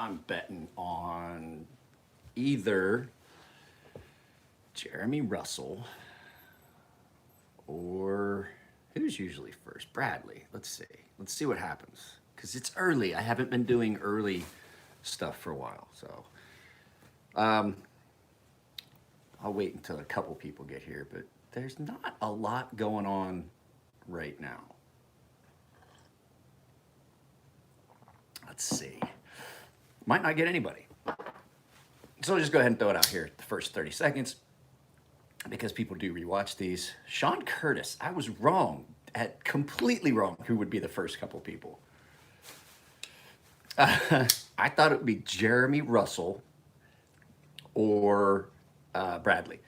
I'm betting on either Jeremy Russell or who's usually first? Bradley. Let's see. Let's see what happens. Because it's early. I haven't been doing early stuff for a while. So I'll wait until a couple people get here. But there's not a lot going on right now. Let's see. Might not get anybody. So I'll just go ahead and throw it out here the first 30 seconds because people do rewatch these. Sean Curtis, I was wrong, completely wrong, who would be the first couple people. I thought it would be Jeremy Russell or Bradley.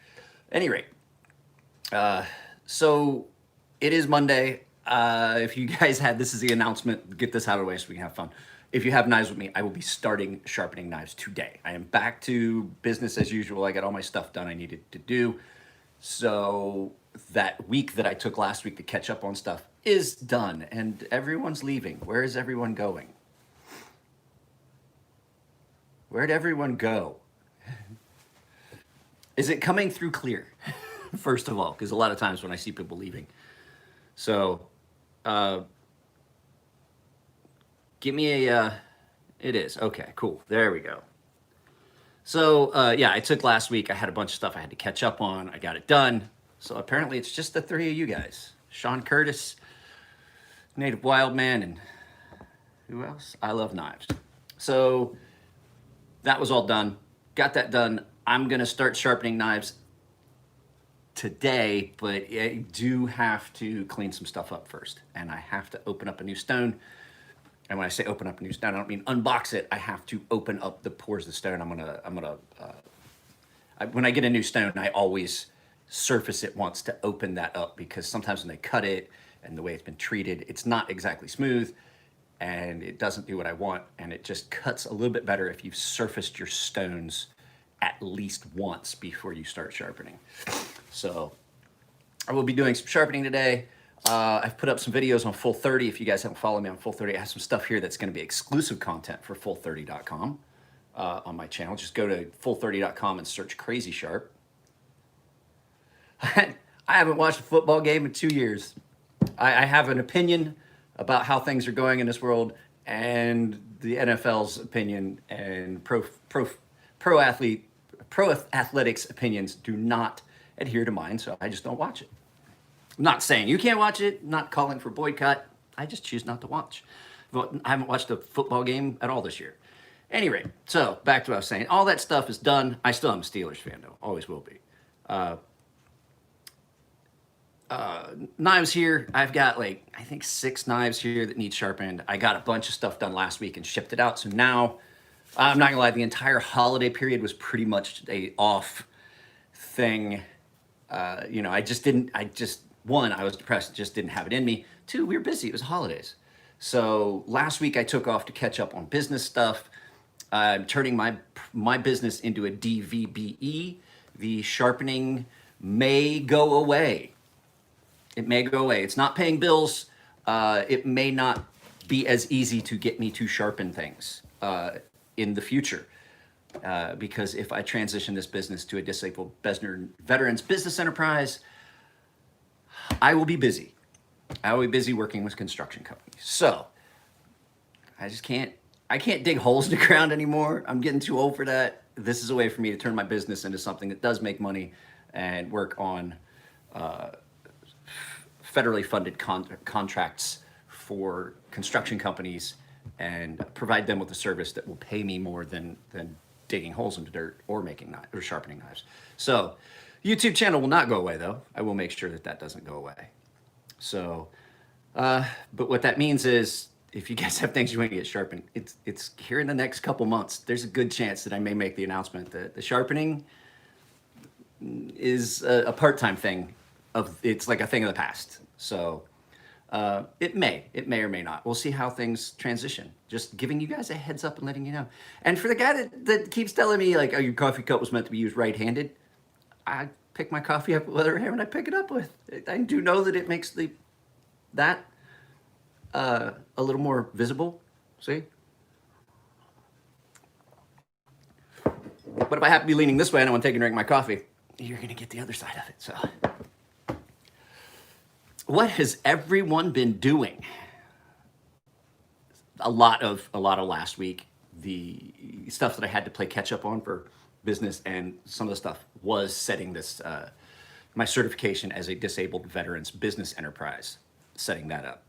At any rate, so it is Monday. If you guys had, this is the announcement, get this out of the way so we can have fun. If you have knives with me, I will be starting sharpening knives today. I am back to business as usual. I got all my stuff done I needed to do. So that week that I took last week to catch up on stuff is done and everyone's leaving. Where is everyone going? Where'd everyone go? Is it coming through clear? First of all, because a lot of times when I see people leaving. So, give me a, it is. Okay, cool. There we go. So, yeah, I took last week. I had a bunch of stuff I had to catch up on. I got it done. So apparently it's just the three of you guys. Sean Curtis, Native Wildman, and who else? I Love Knives. So that was all done. Got that done. I'm going to start sharpening knives today, but I do have to clean some stuff up first. And I have to open up a new stone. And when I say open up a new stone, I don't mean unbox it. I have to open up the pores of the stone. When I get a new stone, I always surface it once to open that up because sometimes when they cut it and the way it's been treated, it's not exactly smooth and it doesn't do what I want. And it just cuts a little bit better if you've surfaced your stones at least once before you start sharpening. So I will be doing some sharpening today. I've put up some videos on Full30. If you guys haven't followed me on Full30, I have some stuff here that's going to be exclusive content for Full30.com on my channel. Just go to Full30.com and search Crazy Sharp. I haven't watched a football game in 2 years. I have an opinion about how things are going in this world, and the NFL's opinion and pro athletics opinions do not adhere to mine, so I just don't watch it. I'm not saying you can't watch it, not calling for boycott. I just choose not to watch. I haven't watched a football game at all this year. Anyway, so back to what I was saying. All that stuff is done. I still am a Steelers fan, though. Always will be. Knives here. I've got I think 6 knives here that need sharpened. I got a bunch of stuff done last week and shipped it out. So now, I'm not gonna lie, the entire holiday period was pretty much a off thing. One, I was depressed, just didn't have it in me. 2, we were busy, it was holidays. So last week I took off to catch up on business stuff. I'm turning my business into a DVBE. The sharpening may go away. It may go away. It's not paying bills. It may not be as easy to get me to sharpen things in the future. Because if I transition this business to a disabled veterans business enterprise, I will be busy. I will be busy working with construction companies. So I can't dig holes in the ground anymore. I'm getting too old for that. This is a way for me to turn my business into something that does make money and work on federally funded contracts for construction companies and provide them with a service that will pay me more than digging holes into dirt or making knives or sharpening knives. So YouTube channel will not go away though. I will make sure that doesn't go away. So, but what that means is if you guys have things you want to get sharpened, it's here in the next couple months. There's a good chance that I may make the announcement that the sharpening is a part-time thing. It's like a thing of the past. So it may or may not. We'll see how things transition. Just giving you guys a heads up and letting you know. And for the guy that keeps telling me oh, your coffee cup was meant to be used right-handed, I pick my coffee up with whatever hand I pick it up with. I do know that it makes that a little more visible. See? But if I have to be leaning this way and I want to take a drink of my coffee, you're going to get the other side of it. So what has everyone been doing? A lot of last week. The stuff that I had to play catch up on for business, and some of the stuff was setting this my certification as a disabled veterans business enterprise, setting that up.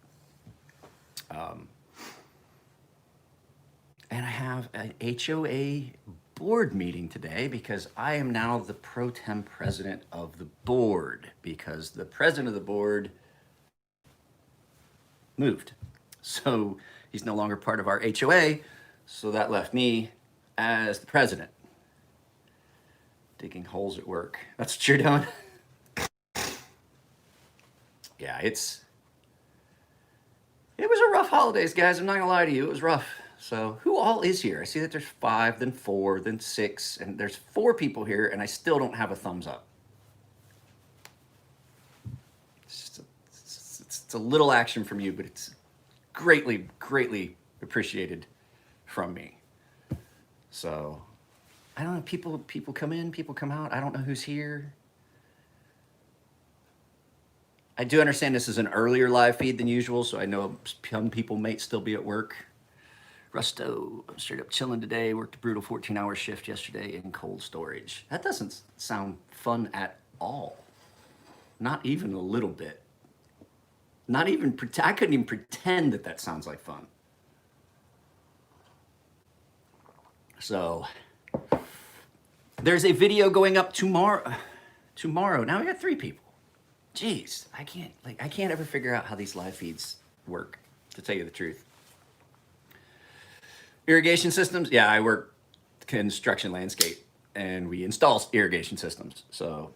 And I have an HOA board meeting today because I am now the pro tem president of the board, because the president of the board moved. So he's no longer part of our HOA. So that left me as the president. Digging holes at work. That's what you're doing? Yeah, it was a rough holidays, guys. I'm not gonna lie to you, it was rough. So who all is here? I see that there's 5, then 4, then 6, and there's 4 people here, and I still don't have a thumbs up. It's a little action from you, but it's greatly, greatly appreciated from me. So I don't know, people come in, people come out. I don't know who's here. I do understand this is an earlier live feed than usual, so I know some people may still be at work. Rusto, I'm straight up chilling today. Worked a brutal 14-hour shift yesterday in cold storage. That doesn't sound fun at all. Not even a little bit. Not even, I couldn't even pretend that that sounds like fun. So there's a video going up tomorrow. Now we got 3 people. Jeez, I can't ever figure out how these live feeds work, to tell you the truth. Irrigation systems, yeah, I work construction landscape, and we install irrigation systems. So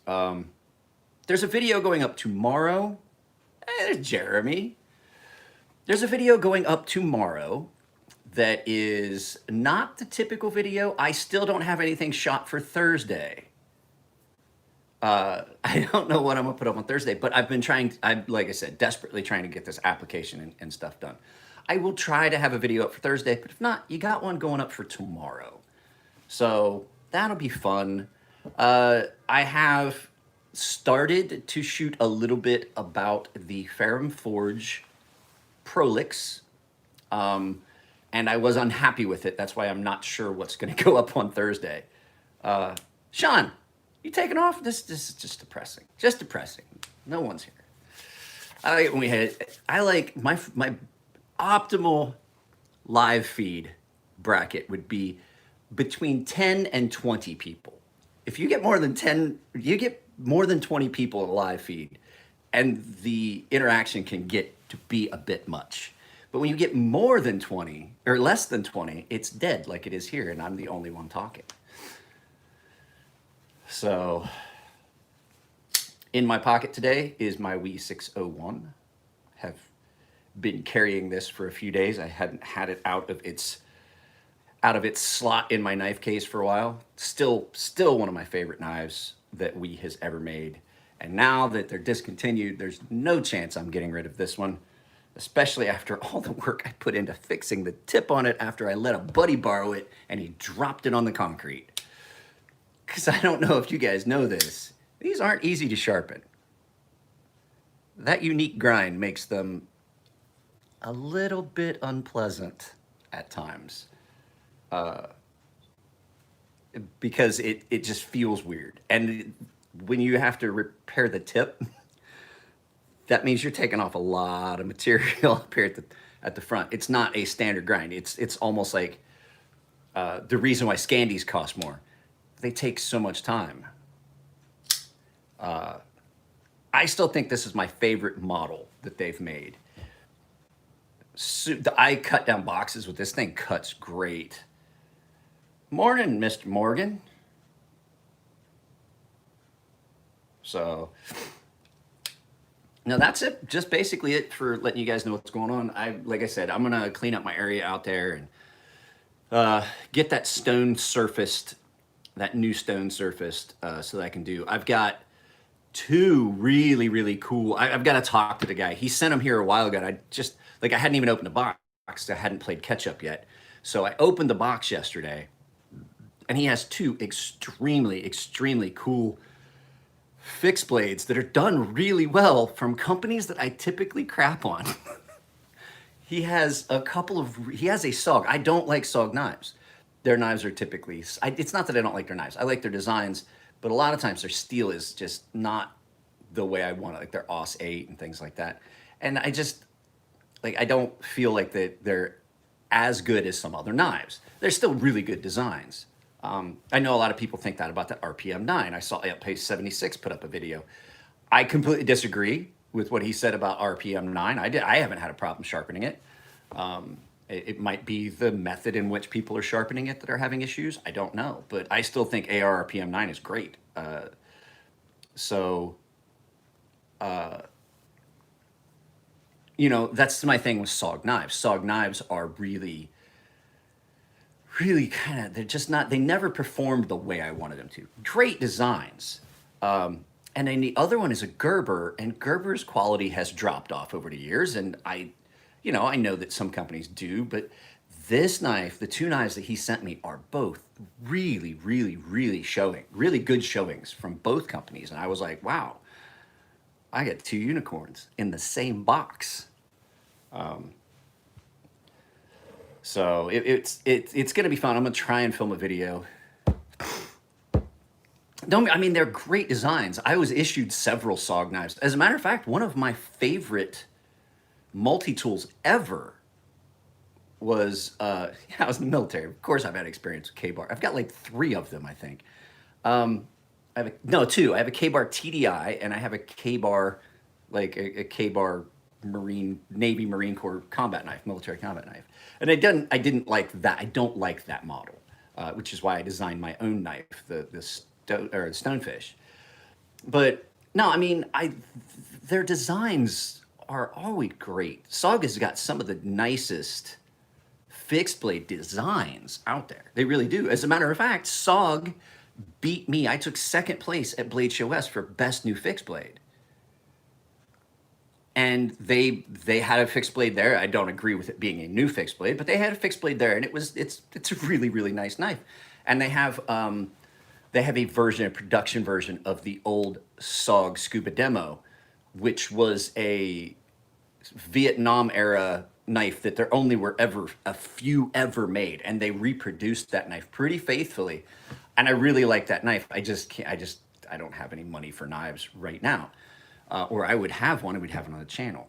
there's a video going up tomorrow. There's Jeremy. There's a video going up tomorrow that is not the typical video. I still don't have anything shot for Thursday. I don't know what I'm gonna put up on Thursday, but I've been like I said, desperately trying to get this application and stuff done. I will try to have a video up for Thursday, but if not, you got one going up for tomorrow. So that'll be fun. I have started to shoot a little bit about the Ferrum Forge Prolix, and I was unhappy with it. That's why I'm not sure what's gonna go up on Thursday. Sean, you taking off? This is just depressing. Just depressing. No one's here. I like my optimal live feed bracket would be between 10 and 20 people. If you get more than 10, you get more than 20 people in a live feed, and the interaction can get to be a bit much. But when you get more than 20 or less than 20, it's dead like it is here, and I'm the only one talking. So in my pocket today is my Wii 601. Have been carrying this for a few days. I hadn't had it out of its slot in my knife case for a while. Still one of my favorite knives that Wii has ever made. And now that they're discontinued, there's no chance I'm getting rid of this one, especially after all the work I put into fixing the tip on it after I let a buddy borrow it and he dropped it on the concrete. Because I don't know if you guys know this, these aren't easy to sharpen. That unique grind makes them a little bit unpleasant at times, because it just feels weird. And when you have to repair the tip, that means you're taking off a lot of material up here at the front. It's not a standard grind. It's almost like the reason why Scandies cost more. They take so much time. I still think this is my favorite model that they've made. So, I cut down boxes with this thing. Cuts great. Morning, Mr. Morgan. So now that's it. Just basically it for letting you guys know what's going on. Like I said, I'm gonna clean up my area out there and get that stone surfaced. That new stone surfaced, so that I can do. I've got 2 really, really cool. I've got to talk to the guy. He sent them here a while ago. And I hadn't even opened the box. I hadn't played catch up yet. So I opened the box yesterday. And he has two extremely cool fixed blades that are done really well from companies that I typically crap on. He has a SOG. I don't like SOG knives. Their knives are typically, it's not that I don't like their knives. I like their designs, but a lot of times their steel is just not the way I want it, like their AUS 8 and things like that. And I don't feel like that they're as good as some other knives. They're still really good designs. I know a lot of people think that about the RPM 9. I saw Pace 76 put up a video. I completely disagree with what he said about RPM 9. I haven't had a problem sharpening it. It might be the method in which people are sharpening it that are having issues. I don't know, but I still think AR RPM 9 is great. That's my thing with SOG knives. SOG knives are really kind of, they never performed the way I wanted them to. Great designs. And then the other one is a Gerber, and Gerber's quality has dropped off over the years. And I know that some companies do, but this knife, the two knives that he sent me, are both really good showings from both companies. And I was like, wow, I got two unicorns in the same box. So it's going to be fun. I'm going to try and film a video. They're great designs. I was issued several SOG knives. As a matter of fact, one of my favorite multi-tools ever was, I was in the military. Of course, I've had experience with K-Bar. I've got like 3 of them, I think. Two. I have a K-Bar TDI, and I have a K-Bar, like a K-Bar Navy Marine Corps combat knife, military combat knife. And I didn't like that. I don't like that model, which is why I designed my own knife, the Stonefish. But no, their designs are always great. SOG has got some of the nicest fixed blade designs out there. They really do. As a matter of fact, SOG beat me. I took second place at Blade Show West for best new fixed blade. And they had a fixed blade there. I don't agree with it being a new fixed blade, but they had a fixed blade there, and it's a really nice knife. And they have a production version of the old SOG Scuba Demo, which was a Vietnam era knife that there only were ever a few ever made, and they reproduced that knife pretty faithfully. And I really like that knife. I don't have any money for knives right now. Or I would have one, and we'd have it on the channel.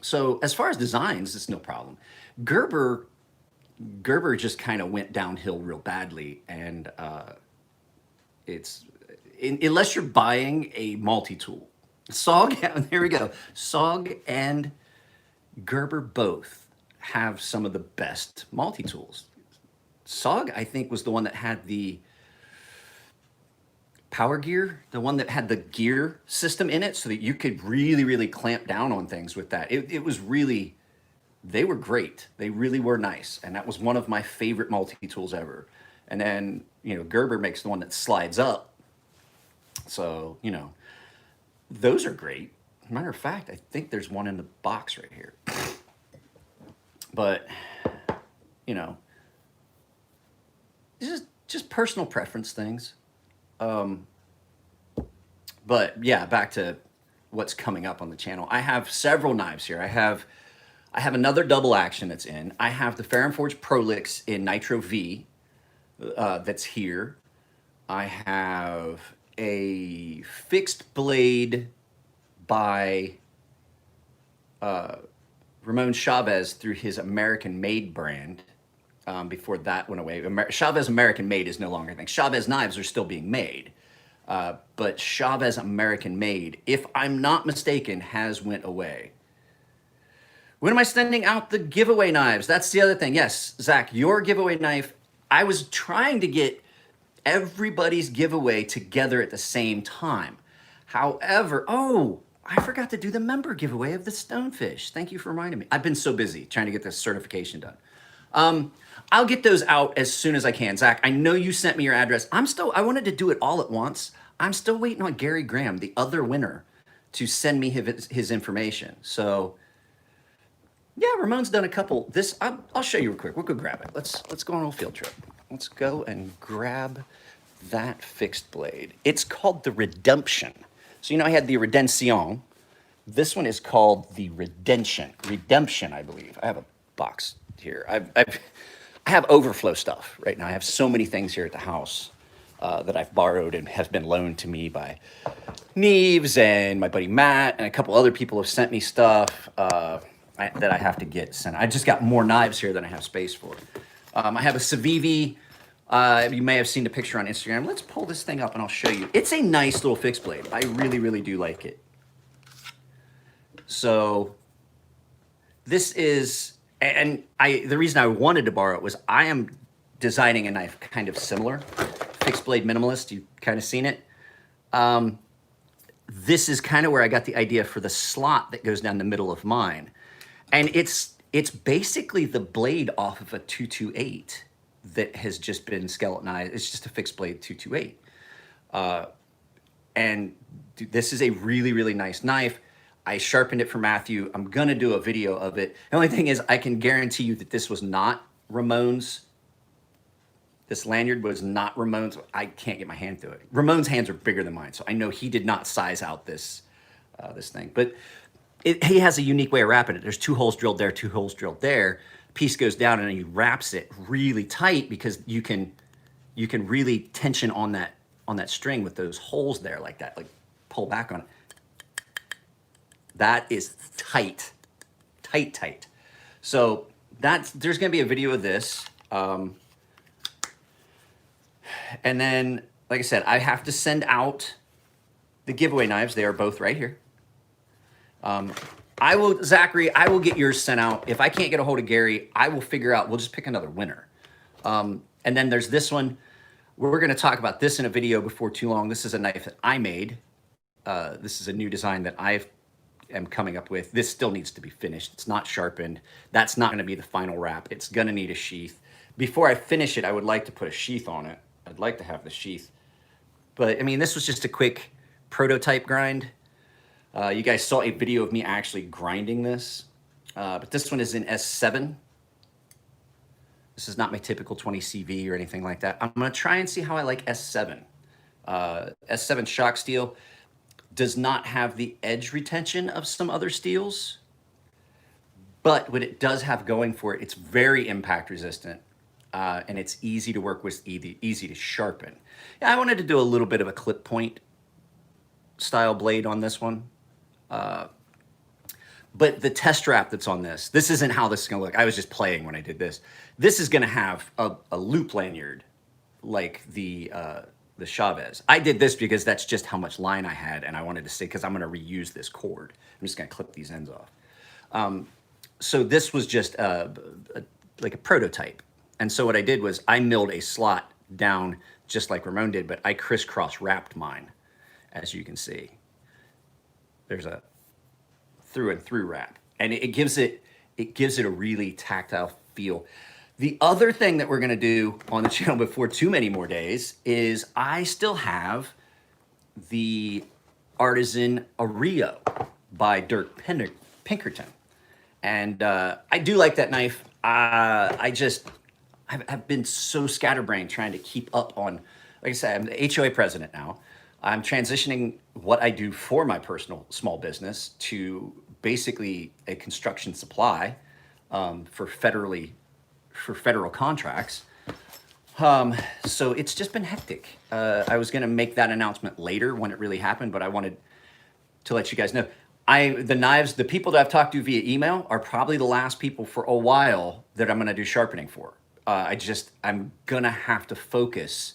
So as far as designs, it's no problem. Gerber just kind of went downhill real badly, and unless you're buying a multi-tool. SOG, there we go. SOG and Gerber both have some of the best multi-tools. SOG, I think, was the one that had the Power Gear, the one that had the gear system in it so that you could really clamp down on things with that. They were great. They really were nice. And that was one of my favorite multi-tools ever. And then, Gerber makes the one that slides up. So, those are great. Matter of fact, I think there's one in the box right here. But, just personal preference things. But yeah, back to what's coming up on the channel. I have several knives here. I have another double action that's in. I have the Farronforge Prolix in Nitro V that's here. I have a fixed blade by Ramon Chavez through his American Made brand. Before that went away. Chavez American Made is no longer a thing. Chavez knives are still being made. But Chavez American Made, if I'm not mistaken, has went away. When am I sending out the giveaway knives? That's the other thing. Yes, Zach, your giveaway knife. I was trying to get everybody's giveaway together at the same time. However, I forgot to do the member giveaway of the Stonefish. Thank you for reminding me. I've been so busy trying to get this certification done. I'll get those out as soon as I can. Zach, I know you sent me your address. I wanted to do it all at once. I'm still waiting on Gary Graham, the other winner, to send me his information. So, yeah, Ramon's done a couple. I'll show you real quick. We'll go grab it. Let's go on a little field trip. let's go and grab that fixed blade. It's called the Redemption. So I had the Redemption. This one is called the Redemption, I believe. I have a box here. I have overflow stuff right now. I have so many things here at the house that I've borrowed and have been loaned to me by Neves and my buddy Matt, and a couple other people have sent me stuff that I have to get sent. I just got more knives here than I have space for. I have a Civivi. You may have seen the picture on Instagram. Let's pull this thing up and I'll show you. It's a nice little fixed blade. I really, really do like it. So this is, and the reason I wanted to borrow it was I am designing a knife kind of similar, fixed blade minimalist. You've kind of seen it. This is kind of where I got the idea for the slot that goes down the middle of mine. And it's basically the blade off of a 228 that has just been skeletonized. It's just a fixed blade 228. And this is a really, really nice knife. I sharpened it for Matthew. I'm gonna do a video of it. The only thing is I can guarantee you that this was not Ramon's. This lanyard was not Ramon's. I can't get my hand through it. Ramon's hands are bigger than mine, so I know he did not size out this this thing. But he has a unique way of wrapping it. There's 2 holes drilled there, 2 holes drilled there. Piece goes down and he wraps it really tight because you can really tension on that string with those holes there like that. Like pull back on it. That is tight, tight, tight. So there's gonna be a video of this. And then, like I said, I have to send out the giveaway knives. They are both right here. Zachary, I will get yours sent out. If I can't get a hold of Gary, I will figure out, we'll just pick another winner. And then there's this one. We're gonna talk about this in a video before too long. This is a knife that I made. This is a new design that I am coming up with. This still needs to be finished. It's not sharpened. That's not gonna be the final wrap. It's gonna need a sheath. Before I finish it, I would like to put a sheath on it. I'd like to have the sheath. But I mean, this was just a quick prototype grind. You guys saw a video of me actually grinding this. But this one is in S7. This is not my typical 20 CV or anything like that. I'm gonna try and see how I like S7. S7 shock steel does not have the edge retention of some other steels. But what it does have going for it, it's very impact resistant. And it's easy to work with, easy to sharpen. Yeah, I wanted to do a little bit of a clip point style blade on this one. But the test strap that's on this isn't how this is gonna look. I was just playing when I did this. This is gonna have a loop lanyard like the Chavez. I did this because that's just how much line I had and I wanted to say, because I'm gonna reuse this cord. I'm just gonna clip these ends off. So this was just like a prototype. And so what I did was I milled a slot down just like Ramon did, but I crisscross wrapped mine, as you can see. There's a through and through wrap, and it gives it a really tactile feel. The other thing that we're gonna do on the channel before too many more days is I still have the Artisan Ario by Dirk Pinkerton. And I do like that knife. I've been so scatterbrained trying to keep up on, like I said, I'm the HOA president now. I'm transitioning what I do for my personal small business to basically a construction supply for federal contracts. So it's just been hectic. I was gonna make that announcement later when it really happened, but I wanted to let you guys know. The people that I've talked to via email are probably the last people for a while that I'm gonna do sharpening for. I'm gonna have to focus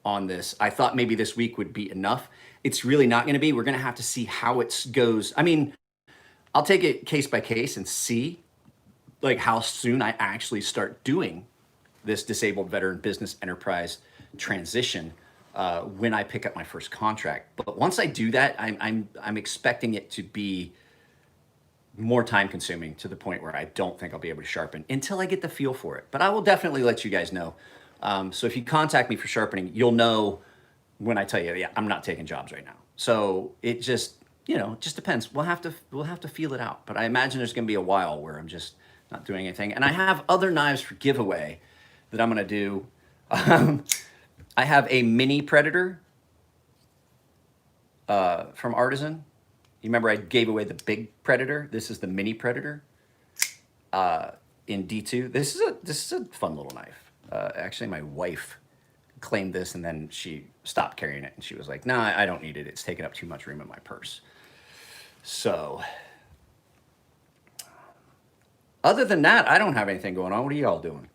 on this. I thought maybe this week would be enough. It's really not gonna be. We're gonna have to see how it goes. I mean, I'll take it case by case and see like how soon I actually start doing this disabled veteran business enterprise transition when I pick up my first contract. But once I do that, I'm expecting it to be more time consuming to the point where I don't think I'll be able to sharpen until I get the feel for it. But I will definitely let you guys know. So if you contact me for sharpening, you'll know when I tell you, yeah, I'm not taking jobs right now. So it just, it just depends. We'll have to feel it out. But I imagine there's gonna be a while where I'm just not doing anything. And I have other knives for giveaway that I'm gonna do. I have a mini Predator from Artisan. You remember I gave away the big Predator? This is the mini Predator in D2. This is a fun little knife. Actually, my wife claimed this and then she stopped carrying it and she was like, "Nah, I don't need it. It's taking up too much room in my purse." So, other than that, I don't have anything going on. What are y'all doing?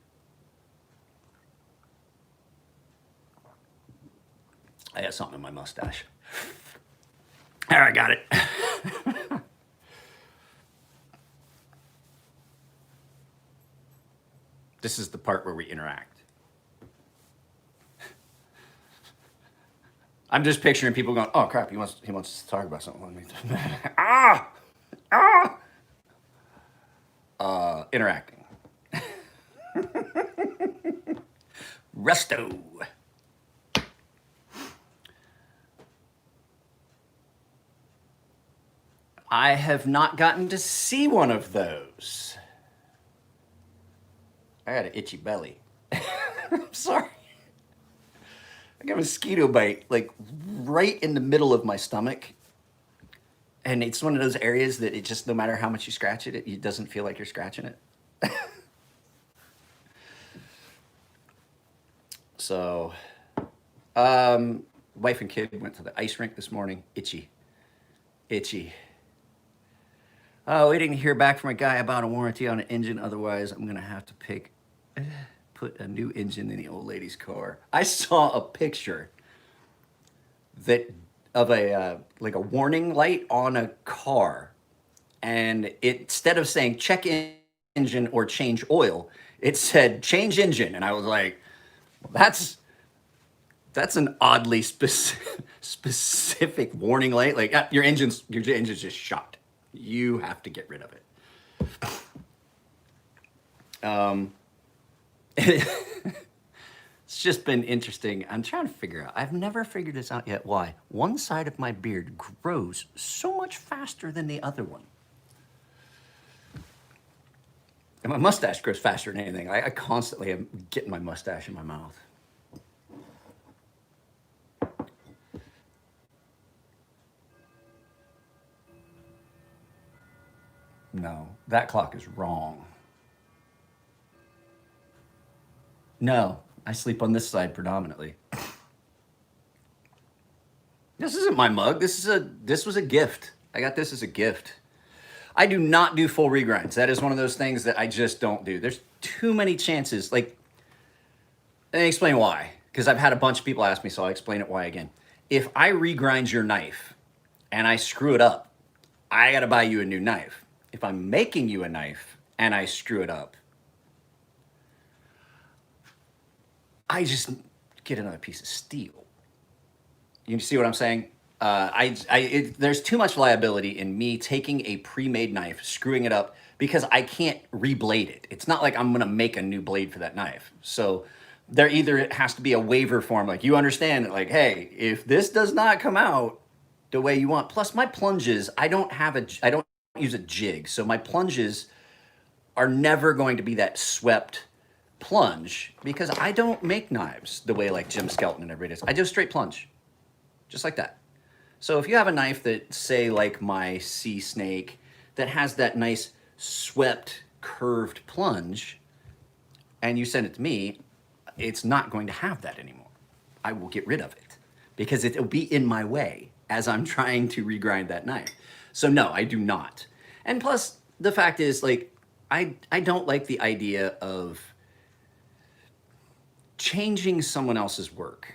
I got something in my mustache. There, I got it. This is the part where we interact. I'm just picturing people going, "Oh crap, he wants to talk about something with me." Ah, ah, interacting. Resto. I have not gotten to see one of those. I got an itchy belly. I'm sorry. I got a mosquito bite like right in the middle of my stomach. And it's one of those areas that it just, no matter how much you scratch it, it doesn't feel like you're scratching it. So, wife and kid went to the ice rink this morning. Itchy. Itchy. Oh, waiting to hear back from a guy about a warranty on an engine. Otherwise, I'm gonna have to put a new engine in the old lady's car. I saw a picture that of a like a warning light on a car, and instead of saying check engine or change oil, it said change engine, and I was like, that's an oddly specific warning light. Like your engine's just shot. You have to get rid of it. It's just been interesting. I'm trying to figure out. I've never figured this out yet. Why one side of my beard grows so much faster than the other one, and my mustache grows faster than anything. I constantly am getting my mustache in my mouth. No, that clock is wrong. No, I sleep on this side predominantly. This isn't my mug. This was a gift. I got this as a gift. I do not do full regrinds. That is one of those things that I just don't do. There's too many chances. Like, and explain why. Because I've had a bunch of people ask me, so I'll explain it why again. If I regrind your knife and I screw it up, I got to buy you a new knife. If I'm making you a knife and I screw it up, I just get another piece of steel. You see what I'm saying? There's too much liability in me taking a pre-made knife, screwing it up, because I can't reblade it. It's not like I'm gonna make a new blade for that knife. So there either it has to be a waiver form, like you understand, like, hey, if this does not come out the way you want. Plus, my plunges, I don't use a jig, so my plunges are never going to be that swept plunge because I don't make knives the way like Jim Skelton and everybody does. I do a straight plunge, just like that. So if you have a knife that, say, like my Sea Snake, that has that nice swept curved plunge, and you send it to me, it's not going to have that anymore. I will get rid of it because it'll be in my way as I'm trying to regrind that knife. So no, I do not. And plus, the fact is, like, I don't like the idea of changing someone else's work.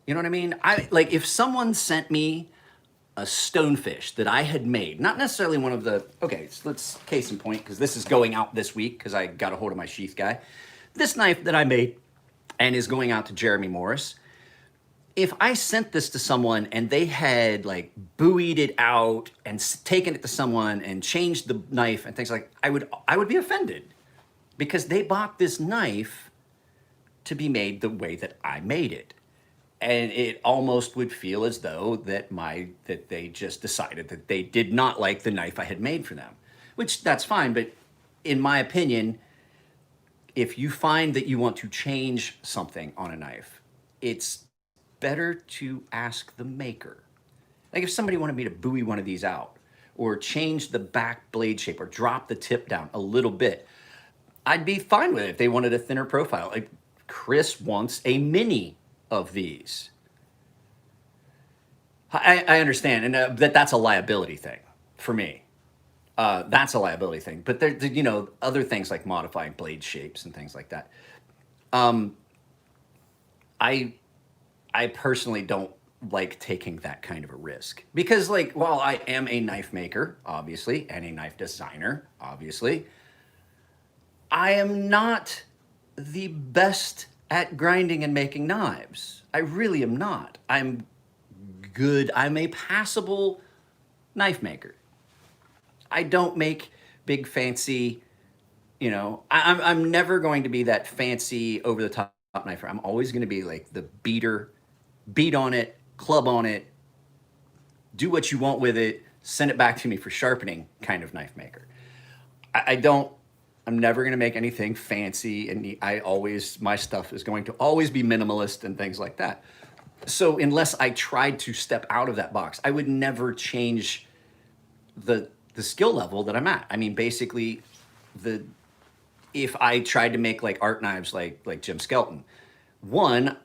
You know what I mean? I like if someone sent me a stonefish that I had made, not necessarily one of the, okay, so let's case in point, because this is going out this week because I got a hold of my sheath guy. This knife that I made and is going out to Jeremy Morris. If I sent this to someone and they had like buoyed it out and taken it to someone and changed the knife and things like, I would be offended because they bought this knife to be made the way that I made it. And it almost would feel as though that they just decided that they did not like the knife I had made for them, which that's fine. But in my opinion, if you find that you want to change something on a knife, it's better to ask the maker. Like if somebody wanted me to buoy one of these out or change the back blade shape or drop the tip down a little bit, I'd be fine with it if they wanted a thinner profile. Like Chris wants a mini of these. I understand, and that's a liability thing for me. That's a liability thing. But other things like modifying blade shapes and things like that. I I personally don't like taking that kind of a risk because, like, while I am a knife maker, obviously, and a knife designer, obviously, I am not the best at grinding and making knives. I really am not. I'm good. I'm a passable knife maker. I don't make big fancy, I'm never going to be that fancy over the top knifer. I'm always going to be like the beater, beat on it, club on it, do what you want with it, send it back to me for sharpening kind of knife maker. I don't, I'm never going to make anything fancy. And my stuff is going to always be minimalist and things like that. So unless I tried to step out of that box, I would never change the skill level that I'm at. I mean, basically, if I tried to make like art knives like Jim Skelton, one,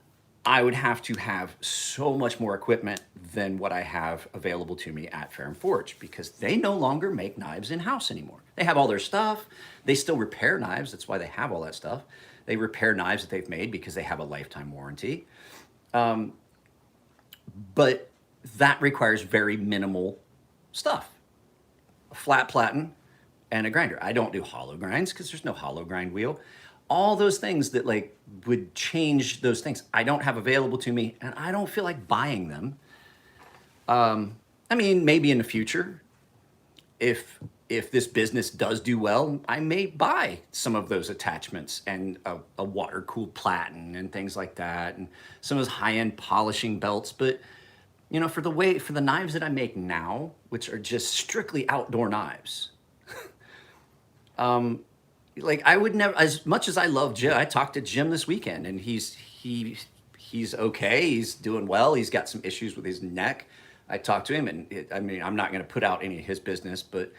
I would have to have so much more equipment than what I have available to me at Fair and Forge because they no longer make knives in-house anymore. They have all their stuff. They still repair knives. That's why they have all that stuff. They repair knives that they've made because they have a lifetime warranty. But that requires very minimal stuff. A flat platen and a grinder. I don't do hollow grinds because there's no hollow grind wheel. All those things that like would change those things, I don't have available to me, and I don't feel like buying them. I mean, maybe in the future, if this business does do well, I may buy some of those attachments and a water-cooled platen and things like that, and some of those high-end polishing belts. But for the knives that I make now, which are just strictly outdoor knives, like I would never, as much as I love Jim, I talked to Jim this weekend and he's okay. He's doing well. He's got some issues with his neck. I talked to him and I'm not going to put out any of his business, but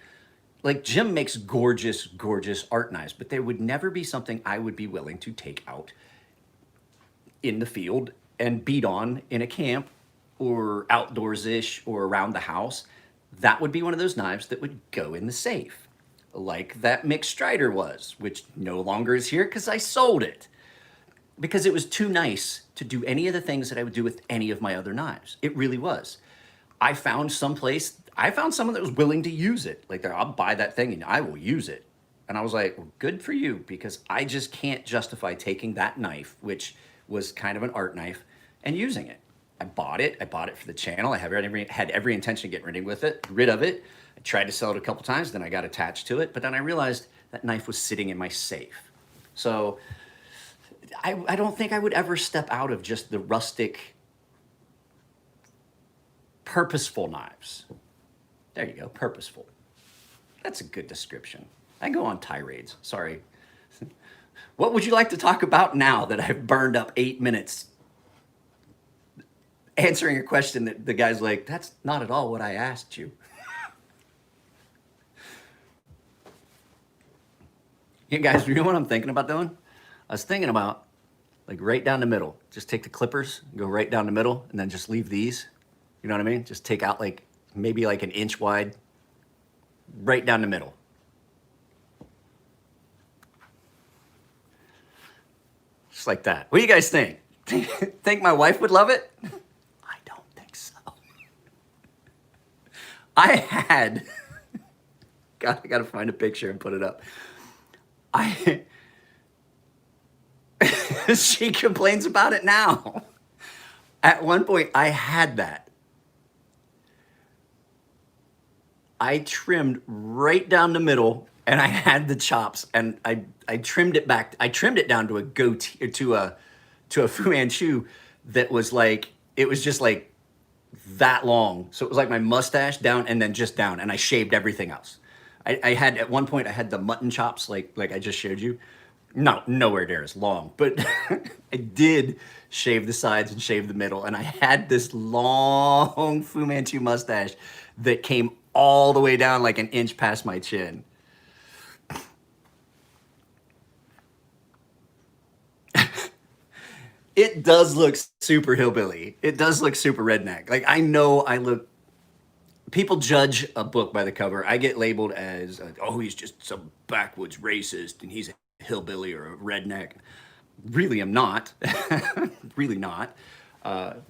like Jim makes gorgeous, gorgeous art knives, but they would never be something I would be willing to take out in the field and beat on in a camp or outdoors-ish or around the house. That would be one of those knives that would go in the safe, like that Mick Strider was, which no longer is here because I sold it. Because it was too nice to do any of the things that I would do with any of my other knives. It really was. I found someone that was willing to use it. Like, I'll buy that thing and I will use it. And I was like, well, good for you, because I just can't justify taking that knife, which was kind of an art knife, and using it. I bought it for the channel. I had every intention of getting rid of it. I tried to sell it a couple times, then I got attached to it, but then I realized that knife was sitting in my safe. So I don't think I would ever step out of just the rustic, purposeful knives. There you go, purposeful. That's a good description. I go on tirades, sorry. What would you like to talk about now that I've burned up 8 minutes answering a question that the guy's like, that's not at all what I asked you. You guys, you know what I'm thinking about doing? I was thinking about like right down the middle. Just take the clippers, go right down the middle, and then just leave these. You know what I mean? Just take out like maybe like an inch wide, right down the middle. Just like that. What do you guys think? Think my wife would love it? I don't think so. I gotta find a picture and put it up. She complains about it now. At one point, I had that. I trimmed right down the middle, and I had the chops, and I trimmed it back. I trimmed it down to a goatee, to a Fu Manchu that was like, it was just like that long. So it was like my mustache down and then just down, and I shaved everything else. I had, at one point, I had the mutton chops like I just showed you. No, nowhere near as long, but I did shave the sides and shave the middle, and I had this long Fu Manchu mustache that came all the way down like an inch past my chin. It does look super hillbilly. It does look super redneck. Like I know I look. People judge a book by the cover. I get labeled as, oh, he's just some backwoods racist and he's a hillbilly or a redneck. Really, am not. Really not.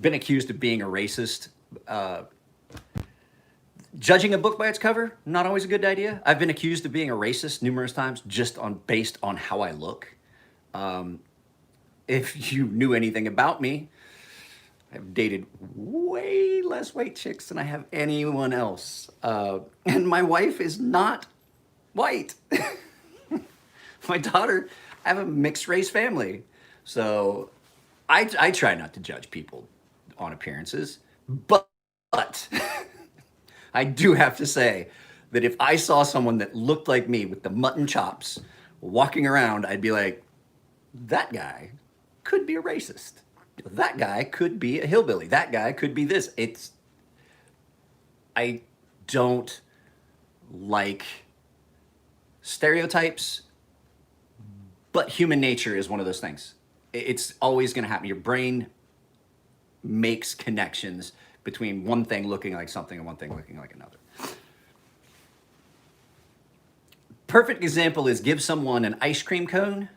Been accused of being a racist. Judging a book by its cover, not always a good idea. I've been accused of being a racist numerous times just on based on how I look. If you knew anything about me, I've dated way less white chicks than I have anyone else. And my wife is not white. My daughter, I have a mixed race family. So I try not to judge people on appearances. But I do have to say that if I saw someone that looked like me with the mutton chops walking around, I'd be like, that guy could be a racist. That guy could be a hillbilly. That guy could be this. I don't like stereotypes, but human nature is one of those things. It's always going to happen. Your brain makes connections between one thing looking like something and one thing looking like another. Perfect example is give someone an ice cream cone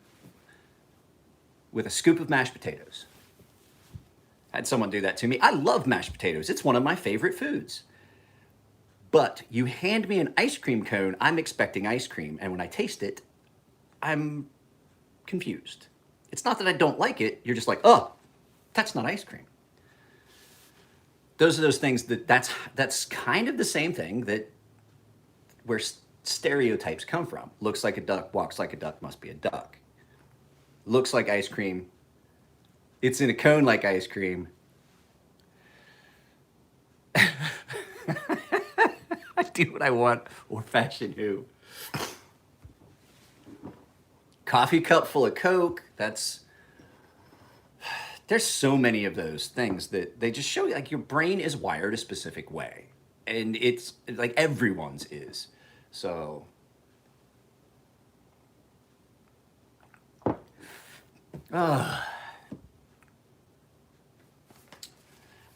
with a scoop of mashed potatoes. Had someone do that to me. I love mashed potatoes. It's one of my favorite foods. But you hand me an ice cream cone, I'm expecting ice cream. And when I taste it, I'm confused. It's not that I don't like it. You're just like, oh, that's not ice cream. Those are those things that's kind of the same thing that where stereotypes come from. Looks like a duck, walks like a duck, must be a duck. Looks like ice cream. It's in a cone like ice cream. I do what I want or fashion who. Coffee cup full of Coke. There's so many of those things that they just show you like your brain is wired a specific way. And it's like everyone's is. So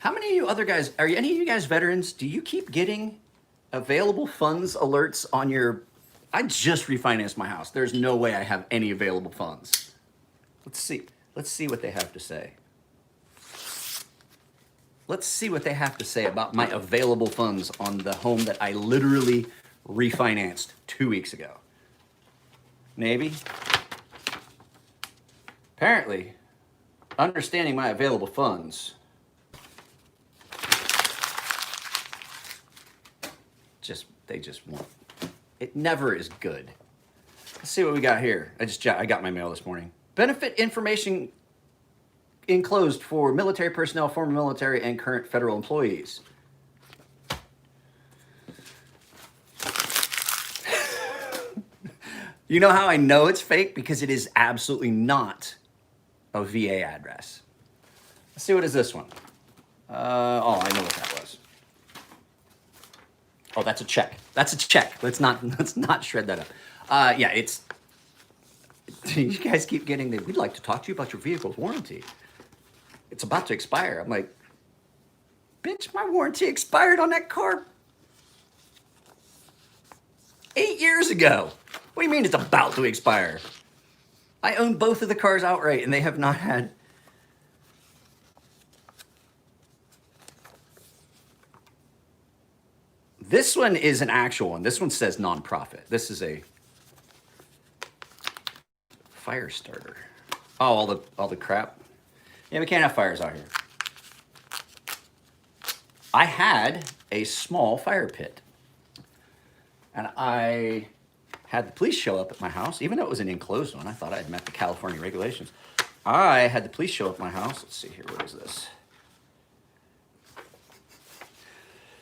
how many of you other guys, are any of you guys veterans? Do you keep getting available funds alerts on your, I just refinanced my house. There's no way I have any available funds. Let's see. Let's see what they have to say. Let's see what they have to say about my available funds on the home that I literally refinanced 2 weeks ago. Maybe. Apparently, understanding my available funds they just won't. It never is good. Let's see what we got here. I got my mail this morning. Benefit information enclosed for military personnel, former military, and current federal employees. You know how I know it's fake? Because it is absolutely not a VA address. Let's see, what is this one? Oh, I know what that was. Oh, that's a check. That's a check. Let's not shred that up. Yeah, it's. You guys keep getting the. We'd like to talk to you about your vehicle's warranty. It's about to expire. I'm like, bitch, my warranty expired on that car 8 years ago. What do you mean it's about to expire? I own both of the cars outright, and they have not had. This one is an actual one. This one says nonprofit. This is a fire starter. Oh, all the crap. Yeah, we can't have fires out here. I had a small fire pit, and I had the police show up at my house, even though it was an enclosed one. I thought I'd met the California regulations. I had the police show up at my house. Let's see here, what is this?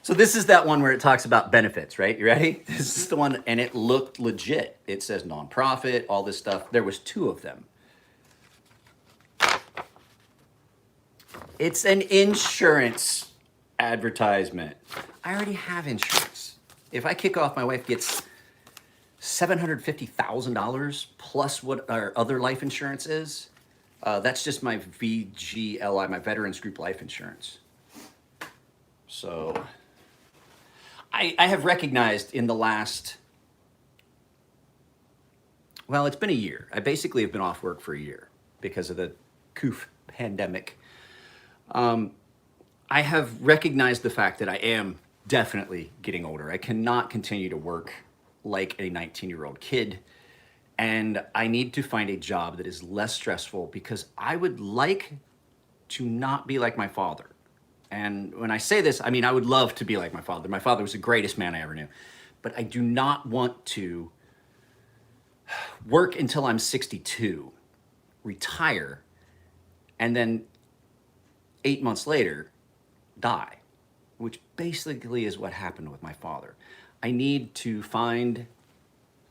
So this is that one where it talks about benefits, right? You ready? This is the one, and it looked legit. It says nonprofit, all this stuff. There was two of them. It's an insurance advertisement. I already have insurance. If I kick off, my wife gets $750,000 plus what our other life insurance is. That's just my VGLI, my Veterans Group Life Insurance. So I have recognized in the last, well, it's been a year. I basically have been off work for a year because of the COOF pandemic. I have recognized the fact that I am definitely getting older. I cannot continue to work like a 19-year-old kid. And I need to find a job that is less stressful because I would like to not be like my father. And when I say this, I mean, I would love to be like my father. My father was the greatest man I ever knew. But I do not want to work until I'm 62, retire, and then 8 months later, die, which basically is what happened with my father. I need to find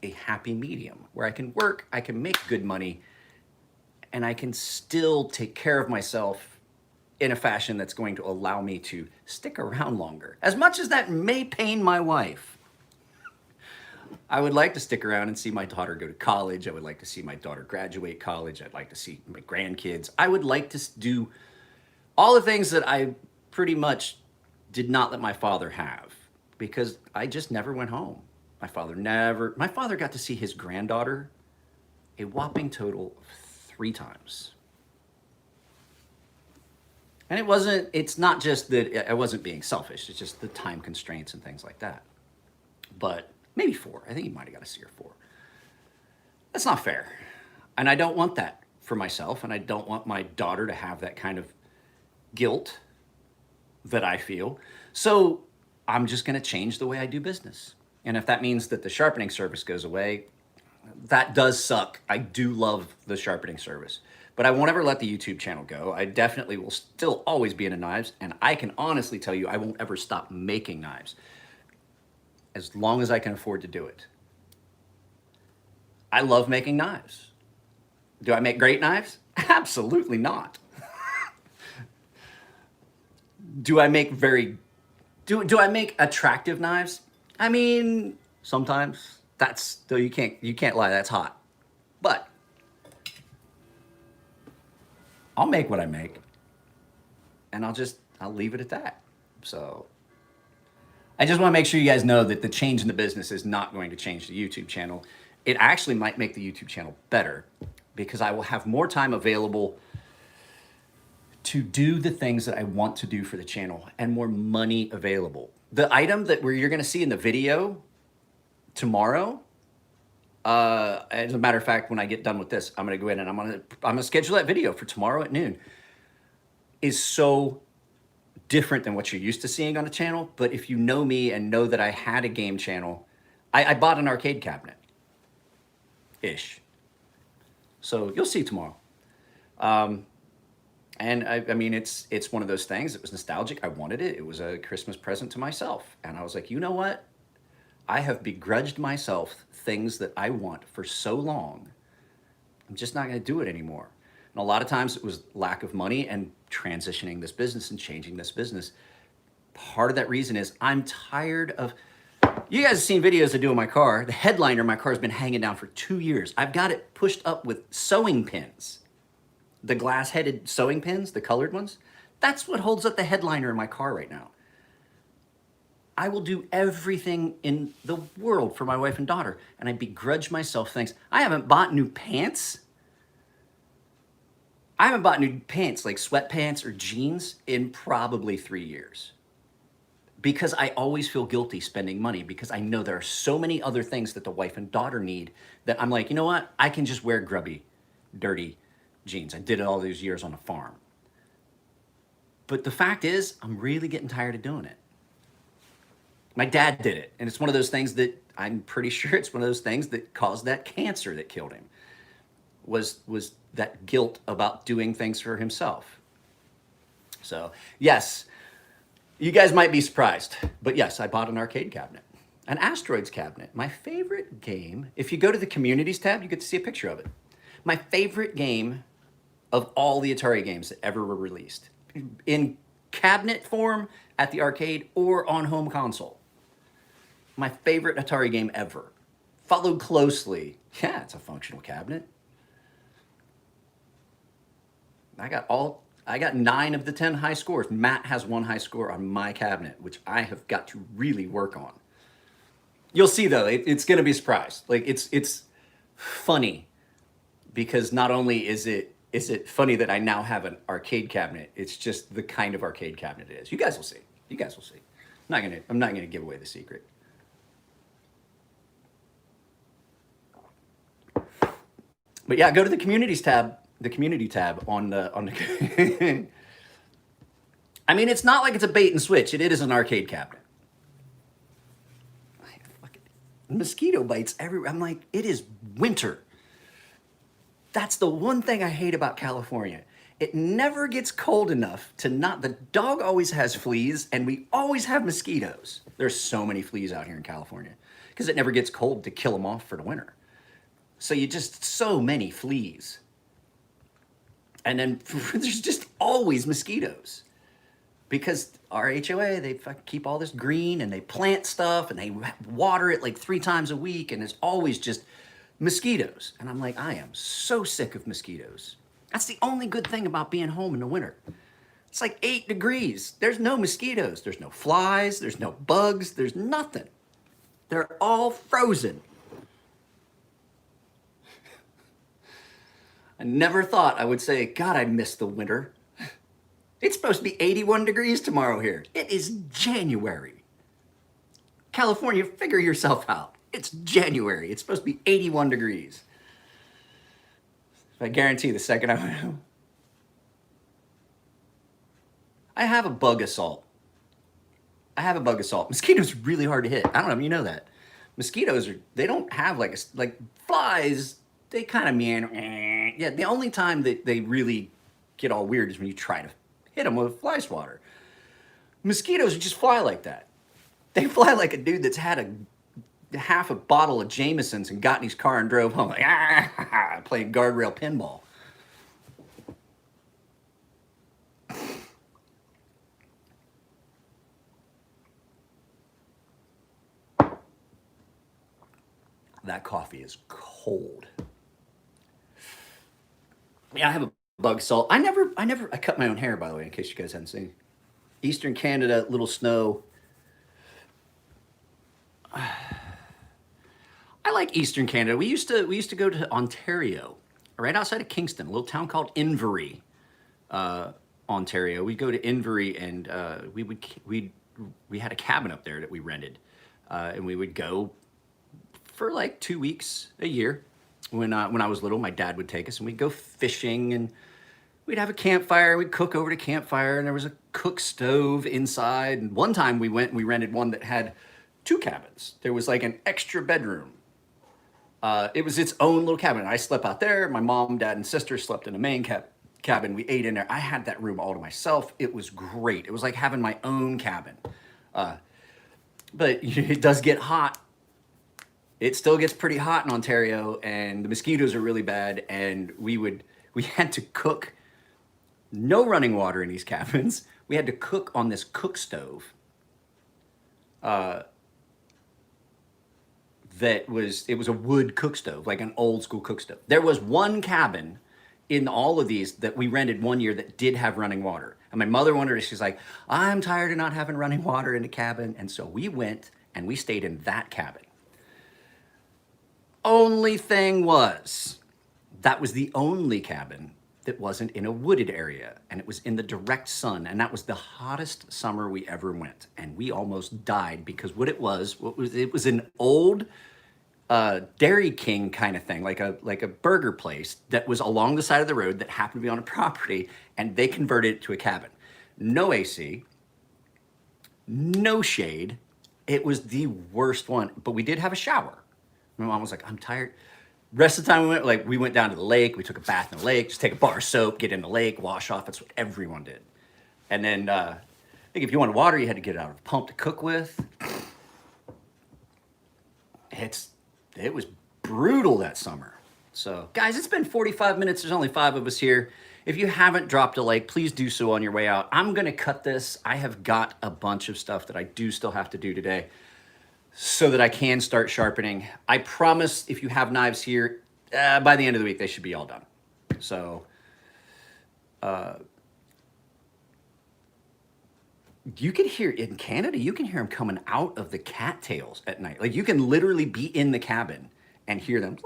a happy medium where I can work, I can make good money, and I can still take care of myself in a fashion that's going to allow me to stick around longer. As much as that may pain my wife, I would like to stick around and see my daughter go to college. I would like to see my daughter graduate college. I'd like to see my grandkids. I would like to do all the things that I pretty much did not let my father have because I just never went home. My father got to see his granddaughter a whopping total of 3 times. And it's not just that I wasn't being selfish, it's just the time constraints and things like that. But maybe 4. I think he might have got to see her 4. That's not fair. And I don't want that for myself, and I don't want my daughter to have that kind of guilt that I feel. So I'm just going to change the way I do business. And if that means that the sharpening service goes away, that does suck. I do love the sharpening service, but I won't ever let the YouTube channel go. I definitely will still always be into knives. And I can honestly tell you, I won't ever stop making knives as long as I can afford to do it. I love making knives. Do I make great knives? Absolutely not. Do I make do I make attractive knives? I mean, sometimes. You can't lie, that's hot. But I'll make what I make, and I'll leave it at that. So I just want to make sure you guys know that the change in the business is not going to change the YouTube channel. It actually might make the YouTube channel better because I will have more time available to do the things that I want to do for the channel and more money available. The item where you're going to see in the video tomorrow, as a matter of fact, when I get done with this, I'm going to go in and I'm going to schedule that video for tomorrow at noon, is so different than what you're used to seeing on the channel. But if you know me and know that I had a game channel, I bought an arcade cabinet-ish. So you'll see tomorrow. And I mean, it's one of those things. It was nostalgic. I wanted it. It was a Christmas present to myself. And I was like, you know what? I have begrudged myself things that I want for so long. I'm just not going to do it anymore. And a lot of times it was lack of money and transitioning this business and changing this business. Part of that reason is I'm tired of, you guys have seen videos I do in my car. The headliner in my car has been hanging down for 2 years. I've got it pushed up with sewing pins. The glass-headed sewing pins, the colored ones. That's what holds up the headliner in my car right now. I will do everything in the world for my wife and daughter, and I begrudge myself things. I haven't bought new pants. I haven't bought new pants, like sweatpants or jeans, in probably 3 years. Because I always feel guilty spending money because I know there are so many other things that the wife and daughter need that I'm like, you know what? I can just wear grubby, dirty jeans. I did it all these years on a farm. But the fact is, I'm really getting tired of doing it. My dad did it, and it's one of those things that I'm pretty sure it's one of those things that caused that cancer that killed him, was that guilt about doing things for himself. So, yes, You guys might be surprised, but yes, I bought an arcade cabinet, an Asteroids cabinet. My favorite game, if you go to the communities tab, you get to see a picture of it. My favorite game of all the Atari games that ever were released in cabinet form at the arcade or on home console. My favorite Atari game ever. Followed closely. Yeah, it's a functional cabinet. I got 9 of the 10 high scores. Matt has 1 high score on my cabinet, which I have got to really work on. You'll see though, it's gonna be a surprise. Like it's funny because not only is it funny that I now have an arcade cabinet, it's just the kind of arcade cabinet it is. You guys will see. You guys will see. I'm not gonna give away the secret. But yeah, go to the communities tab, the community tab on the. I mean, it's not like it's a bait and switch. It is an arcade cabinet. Mosquito bites everywhere. I'm like, it is winter. That's the one thing I hate about California. It never gets cold enough to not. The dog always has fleas, and we always have mosquitoes. There's so many fleas out here in California because it never gets cold to kill them off for the winter. So you just so many fleas. And then there's just always mosquitoes because our HOA, they keep all this green and they plant stuff and they water it like 3 times a week. And it's always just mosquitoes. And I'm like, I am so sick of mosquitoes. That's the only good thing about being home in the winter. It's like 8 degrees. There's no mosquitoes. There's no flies. There's no bugs. There's nothing. They're all frozen. I never thought I would say, God, I miss the winter. It's supposed to be 81 degrees tomorrow here. It is January. California, figure yourself out. It's January. It's supposed to be 81 degrees. I guarantee the second I have a bug assault. Mosquitoes are really hard to hit. I don't know if you know that. Mosquitoes they don't have like flies. They kind of meander. Yeah, the only time that they really get all weird is when you try to hit them with fly swatter. Mosquitoes just fly like that. They fly like a dude that's had a half a bottle of Jameson's and got in his car and drove home, like, playing guardrail pinball. That coffee is cold. Yeah, I have a bug salt. I cut my own hair, by the way, in case you guys hadn't seen. Eastern Canada, little snow. I like Eastern Canada. We used to go to Ontario, right outside of Kingston, a little town called Inverie, Ontario. We'd go to Inverie and we had a cabin up there that we rented, and we would go for like 2 weeks a year. When I was little, my dad would take us and we'd go fishing and we'd have a campfire. We'd cook over the campfire and there was a cook stove inside. And one time we went and we rented one that had 2 cabins. There was like an extra bedroom. It was its own little cabin. I slept out there. My mom, dad, and sister slept in the main cabin. We ate in there. I had that room all to myself. It was great. It was like having my own cabin. But it does get hot. It still gets pretty hot in Ontario, and the mosquitoes are really bad. And we had to cook. No running water in these cabins. We had to cook on this cook stove. It was a wood cook stove, like an old school cook stove. There was one cabin in all of these that we rented one year that did have running water. And my mother wondered, she's like, I'm tired of not having running water in the cabin. And so we went and we stayed in that cabin. Only thing was, that was the only cabin that wasn't in a wooded area, and it was in the direct sun, and that was the hottest summer we ever went, and we almost died because it was an old Dairy King kind of thing, like a burger place that was along the side of the road that happened to be on a property, and they converted it to a cabin. No AC, no shade. It was the worst one, but we did have a shower. My mom was like, I'm tired. Rest of the time we went down to the lake. We took a bath in the lake, just take a bar of soap, get in the lake, wash off. That's what everyone did. And then Like if you wanted water, you had to get it out of the pump to cook with. It was brutal that summer. So guys, it's been 45 minutes. There's only 5 of us here. If you haven't dropped a like, please do so on your way out. I'm gonna cut this. I have got a bunch of stuff that I do still have to do today so that I can start sharpening. I promise if you have knives here, by the end of the week, they should be all done. So, you can hear, in Canada, you can hear them coming out of the cattails at night. Like you can literally be in the cabin and hear them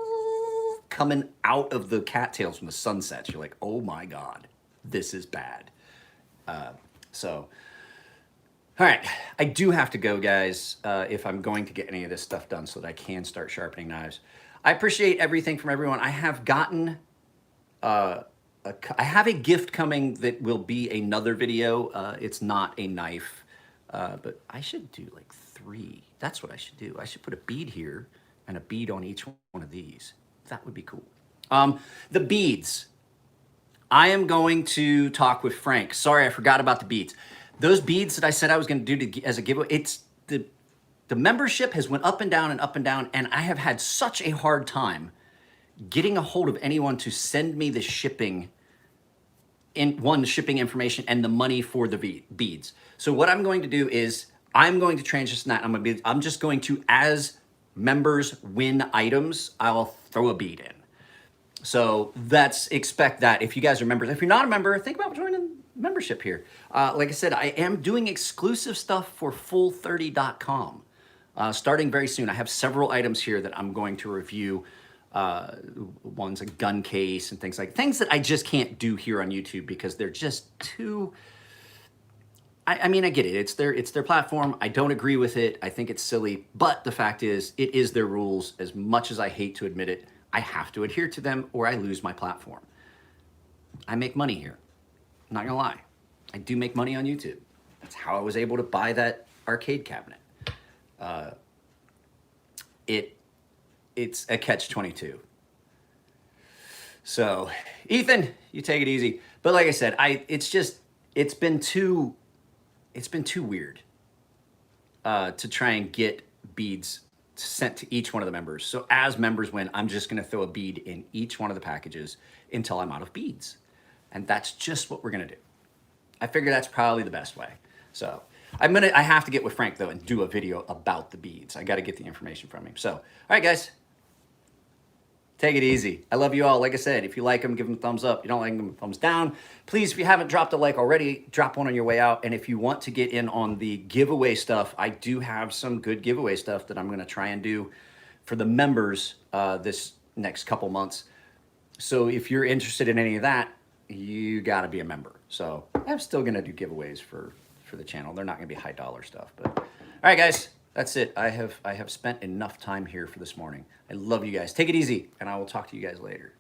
coming out of the cattails when the sun sets. You're like, oh my God, this is bad. All right, I do have to go, guys, if I'm going to get any of this stuff done so that I can start sharpening knives. I appreciate everything from everyone. I have gotten, I have a gift coming that will be another video. It's not a knife, but I should do like 3. That's what I should do. I should put a bead here and a bead on each one of these. That would be cool. The beads. I am going to talk with Frank. Sorry, I forgot about the beads. Those beads that I said I was going to do as a giveaway, it's the membership has went up and down, and I have had such a hard time getting a hold of anyone to send me the shipping shipping information and the money for the beads. So what I'm going to do is I'm going to transition that. I'm just going to, as members win items, I'll throw a bead in. So expect that. If you guys are members, if you're not a member, think about joining membership here. Like I said, I am doing exclusive stuff for Full30.com. Starting very soon. I have several items here that I'm going to review. One's a gun case and things that I just can't do here on YouTube because they're just too. I mean, I get it. It's their platform. I don't agree with it. I think it's silly. But the fact is, it is their rules. As much as I hate to admit it, I have to adhere to them or I lose my platform. I make money here. I'm not gonna lie. I do make money on YouTube. That's how I was able to buy that arcade cabinet. It's a catch-22. So, Ethan, you take it easy. But like I said, it's been too weird to try and get beads sent to each one of the members. So as members win, I'm just gonna throw a bead in each one of the packages until I'm out of beads. And that's just what we're gonna do. I figure that's probably the best way. So I have to get with Frank though and do a video about the beads. I gotta get the information from him. So, all right guys, take it easy. I love you all. Like I said, if you like them, give them a thumbs up. If you don't like them, give them a thumbs down. Please, if you haven't dropped a like already, drop one on your way out. And if you want to get in on the giveaway stuff, I do have some good giveaway stuff that I'm gonna try and do for the members this next couple months. So if you're interested in any of that, you gotta be a member. So I'm still gonna do giveaways for the channel. They're not gonna be high dollar stuff, but all right guys, that's it. I have spent enough time here for this morning. I love you guys. Take it easy and I will talk to you guys later.